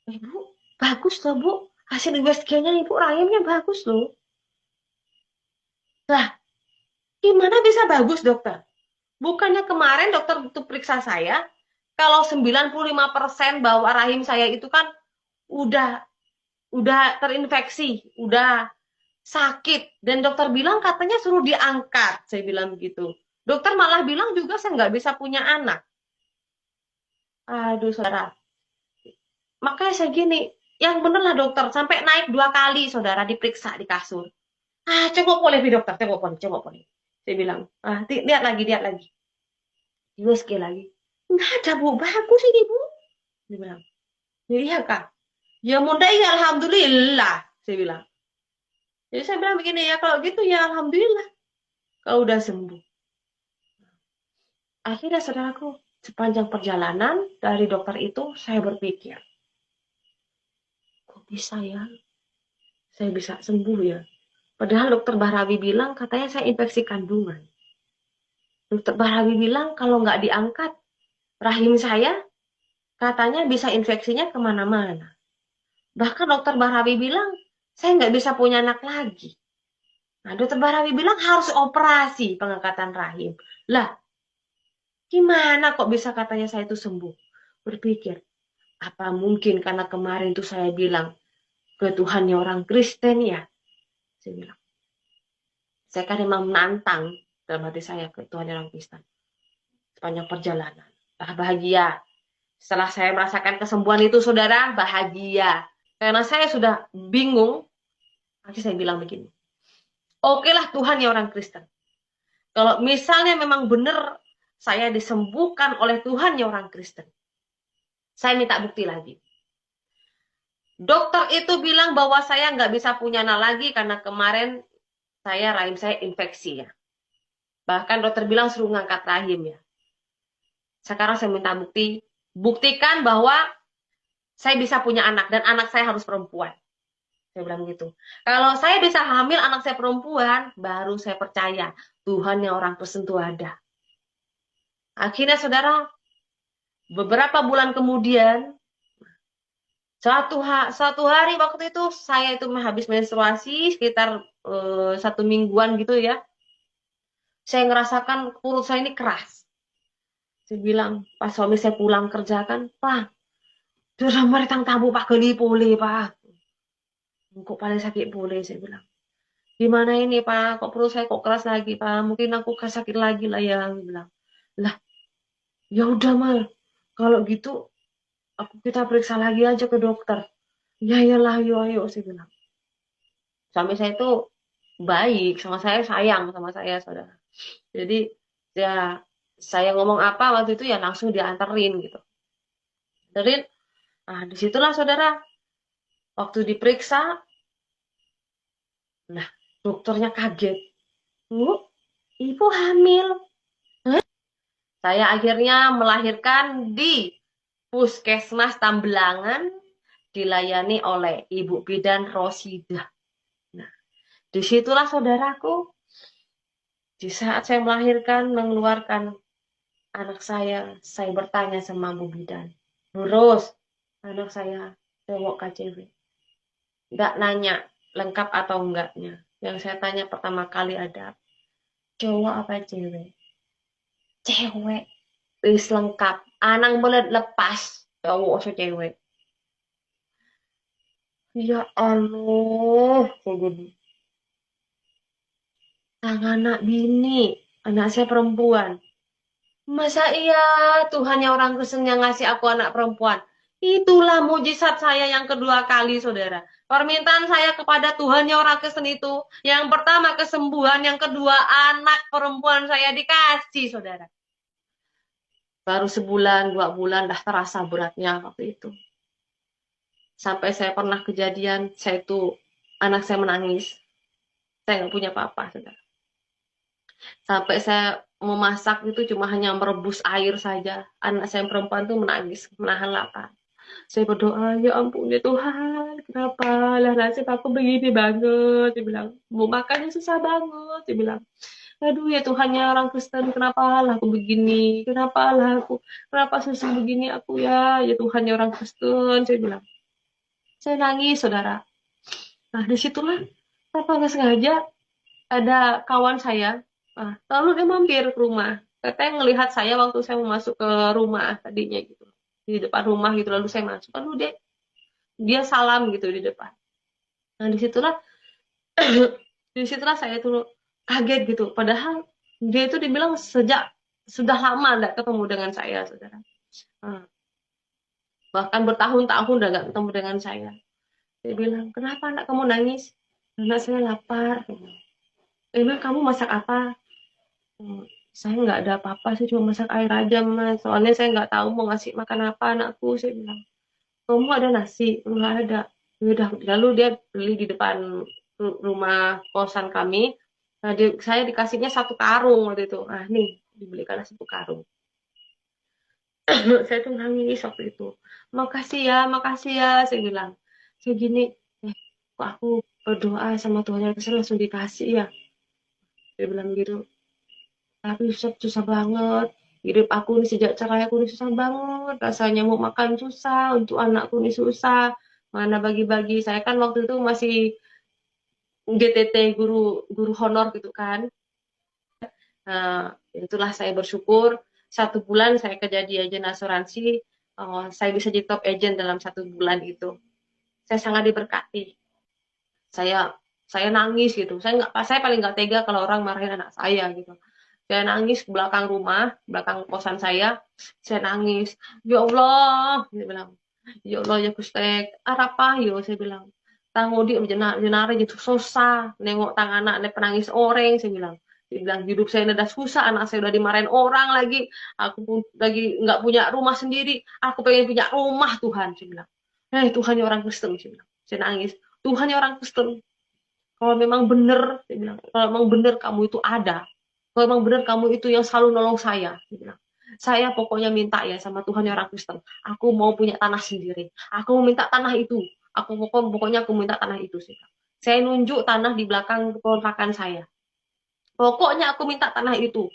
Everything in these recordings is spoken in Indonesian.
Ibu, bagus loh Bu. Hasil USG-nya Ibu rahimnya bagus loh. Lah, gimana bisa bagus dokter? Bukannya kemarin dokter itu periksa saya, kalau 95% bahwa rahim saya itu kan udah udah terinfeksi, udah sakit. Dan dokter bilang katanya suruh diangkat. Saya bilang begitu. Dokter malah bilang juga saya nggak bisa punya anak. Aduh, saudara. Makanya saya gini, yang bener lah dokter. Sampai naik 2 kali, saudara, diperiksa di kasur. Ah, coba boleh, dokter. Coba boleh. Saya bilang, lihat lagi, lihat lagi. USG lagi. Nggak ada, Bu. Bagus ini, Bu. Dia bilang, ya, iya, Kak. Ya, mudah ya, Alhamdulillah. Saya bilang. Jadi saya bilang begini, ya kalau gitu ya Alhamdulillah. Kalau udah sembuh. Akhirnya saudaraku, sepanjang perjalanan dari dokter itu, saya berpikir, kok bisa ya? Saya bisa sembuh ya? Padahal dokter Bahrawi bilang katanya saya infeksi kandungan. Dokter Bahrawi bilang kalau nggak diangkat rahim saya, katanya bisa infeksinya kemana-mana. Bahkan dokter Bahrawi bilang, saya nggak bisa punya anak lagi. Nah, dokter Bahrawi bilang harus operasi pengangkatan rahim. Lah, gimana kok bisa katanya saya itu sembuh? Berpikir, apa mungkin karena kemarin tuh saya bilang ke Tuhannya orang Kristen ya? Saya bilang, saya kan memang menantang dalam hati saya ke Tuhannya orang Kristen. Sepanjang perjalanan. Bahagia. Setelah saya merasakan kesembuhan itu, saudara, bahagia. Karena saya sudah bingung, akhirnya saya bilang begini. Oke lah Tuhan ya orang Kristen. Kalau misalnya memang benar saya disembuhkan oleh Tuhan ya orang Kristen. Saya minta bukti lagi. Dokter itu bilang bahwa saya nggak bisa punya anak lagi karena kemarin rahim saya infeksi ya. Bahkan dokter bilang suruh ngangkat rahim ya. Sekarang saya minta bukti, buktikan bahwa saya bisa punya anak dan anak saya harus perempuan. Saya bilang gitu. Kalau saya bisa hamil anak saya perempuan, baru saya percaya Tuhan yang orang Kristen itu ada. Akhirnya saudara, beberapa bulan kemudian, satu hari waktu itu saya itu habis menstruasi sekitar 1 mingguan gitu ya. Saya ngerasakan perut saya ini keras. Saya bilang, pas suami saya pulang kerja kan, Pak, sudah meretang tamu Pak geli boleh Pak. Kok paling sakit boleh, saya bilang. Gimana ini Pak, kok perut saya kok keras lagi Pak, mungkin aku sakit lagi lah ya, saya bilang. Lah, ya udah Mal, kalau gitu kita periksa lagi aja ke dokter. Ya iyalah, ayo ayo, saya bilang. Suami saya itu baik sama saya, sayang sama saya, saudara. Jadi ya saya ngomong apa waktu itu ya langsung dianterin gitu. Anterin, nah disitulah saudara, waktu diperiksa, nah dokternya kaget. Bu, ibu hamil. Saya akhirnya melahirkan di Puskesmas Tambelangan, dilayani oleh Ibu Bidan Rosidah. Nah, disitulah saudaraku, di saat saya melahirkan, mengeluarkan anak saya bertanya sama Bu Bidan, Bu Ros, anak saya cowok KCW. Nggak nanya lengkap atau enggaknya. Yang saya tanya pertama kali ada, cowok apa cewek? Cewek. Wis lengkap. Anang boleh lepas. Cowok atau cewek. Ya Allah. Sang anak bini. Anak saya perempuan. Masa iya Tuhan yang orang Kristen yang ngasih aku anak perempuan? Itulah mujizat saya yang kedua kali, saudara. Permintaan saya kepada Tuhan yang orang Kristen itu, yang pertama kesembuhan, yang kedua anak perempuan saya dikasih, saudara. Baru sebulan, 2 bulan dah terasa beratnya waktu itu. Sampai saya pernah kejadian, anak saya menangis. Saya nggak punya apa-apa, saudara. Sampai saya memasak itu cuma hanya merebus air saja. Anak saya yang perempuan tuh menangis, menahan lapar. Saya berdoa, ya ampun ya Tuhan, kenapa lah nasib aku begini banget. Dia bilang, mau makannya susah banget. Dia bilang, aduh ya Tuhannya orang Kristen, kenapa lah aku begini, kenapa lah aku, kenapa susah begini aku ya Tuhannya orang Kristen. Saya bilang, Saya nangis, saudara. Nah, disitulah tanpa nggak sengaja ada kawan saya. Nah, lalu dia mampir ke rumah. Katanya ngelihat saya waktu saya mau masuk ke rumah tadinya gitu. Di depan rumah gitu, lalu saya masuk. Lalu dia dia salam gitu di depan. Nah, disitulah disitulah saya tuh kaget gitu. Padahal dia itu dibilang sejak sudah lama tidak ketemu dengan saya, saudara. Nah, bahkan bertahun-tahun udah gak ketemu dengan saya. Dia bilang, kenapa anak kamu nangis? Anak saya lapar. Emang kamu masak apa? "Hmm, saya nggak ada apa-apa sih, cuma masak air aja mas. Soalnya saya nggak tahu mau ngasih makan apa anakku." Saya bilang, kamu ada nasi? Nggak ada. Ya udah, lalu dia beli di depan rumah kosan kami. Nah, saya dikasihnya satu karung waktu itu. Ah nih, dibelikan satu karung. Saya tuh nangis waktu itu. Makasih ya, saya bilang. Saya gini, kok aku berdoa sama Tuhan yang Kesel langsung dikasih ya. Dia bilang gitu. Tapi susah banget. Hidup aku nih sejak cerai aku nih susah banget. Rasanya mau makan susah, untuk anakku nih susah. Mana bagi-bagi. Saya kan waktu itu masih GTT, guru guru honor gitu kan. Nah, itulah saya bersyukur 1 bulan saya kerja di agen asuransi, saya bisa jadi top agent dalam 1 bulan itu. Saya sangat diberkati. Saya saya nangis gitu. Saya paling nggak tega kalau orang marahin anak saya gitu. Saya nangis belakang rumah, belakang kosan saya nangis. Ya Allah, dia bilang. Ya Allah ya Gusti, apa yo saya bilang. Tanggung di jenare gitu susah, nengok tang anak penangis orang saya bilang. Dia bilang hidup saya udah susah, anak saya udah dimarahin orang lagi, aku pun lagi nggak punya rumah sendiri, aku pengen punya rumah Tuhan, saya bilang. Tuhan ya orang Kristen, saya bilang. Saya nangis. Tuhan ya orang Kristen. Kalau memang benar, saya bilang, kalau memang benar kamu itu ada, kalau memang benar kamu itu yang selalu nolong saya bilang. Saya pokoknya minta ya sama Tuhan yang orang Kristen. Aku mau punya tanah sendiri. Aku mau minta tanah itu. Pokoknya aku minta tanah itu sih. Saya nunjuk tanah di belakang kontrakan saya. Pokoknya aku minta tanah itu.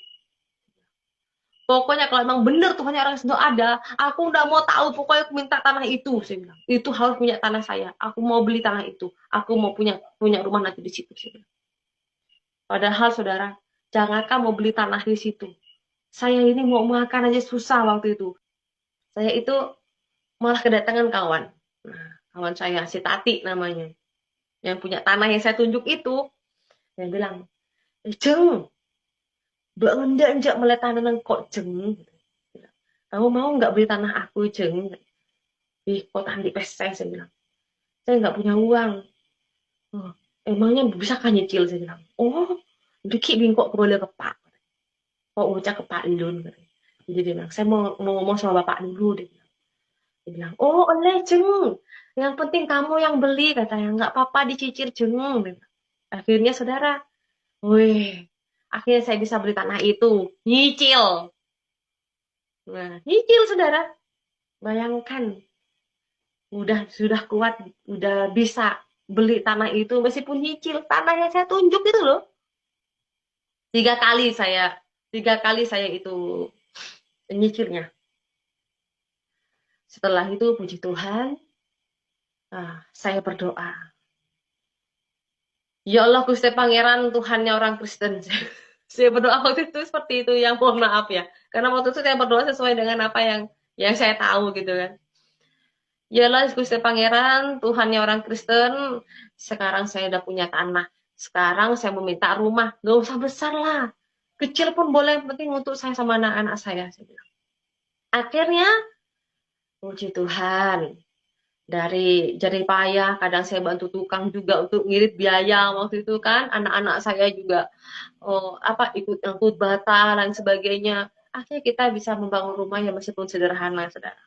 Pokoknya kalau emang benar Tuhan yang orang Kristen ada, aku udah mau tahu. Pokoknya aku minta tanah itu. Saya bilang. Itu harus punya tanah saya. Aku mau beli tanah itu. Aku mau punya rumah nanti di situ. Saya bilang. Padahal saudara, jangankan mau beli tanah di situ. Saya ini mau makan aja susah waktu itu. Saya itu malah kedatangan kawan. Nah, kawan saya, si Tati namanya. Yang punya tanah yang saya tunjuk itu. Yang bilang, Jeng, mbak enggak mulai tanah kok Jeng. Kamu mau nggak beli tanah aku Jeng? Di kota di pesek, saya bilang. Saya nggak punya uang. Oh, emangnya bisa kan nyicil, saya bilang. Oh, Diki bingkok boleh ke Pak. Oh, ucap ke Pak Indun. Jadi dia bilang, saya mau ngomong sama Bapak dulu. Dia bilang, oh oleh Jeng. Yang penting kamu yang beli, katanya. Nggak apa-apa dicicil Jeng. Akhirnya saudara, wih, akhirnya saya bisa beli tanah itu. Nyicil. Nah, nyicil saudara. Bayangkan, sudah kuat, udah bisa beli tanah itu meskipun nyicil. Tanah yang saya tunjuk itu loh. 3 kali saya itu nyicilnya. Setelah itu puji Tuhan, saya berdoa. Ya Allah Gusti Pangeran, Tuhannya orang Kristen. Saya berdoa waktu itu seperti itu, yang mohon maaf ya. Karena waktu itu saya berdoa sesuai dengan apa yang saya tahu gitu kan. Ya Allah Gusti Pangeran, Tuhannya orang Kristen. Sekarang saya udah punya tanah. Sekarang saya meminta rumah. Gak usah besar lah. Kecil pun boleh, penting untuk saya sama anak-anak saya. Akhirnya, puji Tuhan. Dari jerih payah, kadang saya bantu tukang juga untuk ngirit biaya waktu itu kan, anak-anak saya juga ikut angkut bata dan sebagainya. Akhirnya kita bisa membangun rumah yang meskipun sederhana, saudara.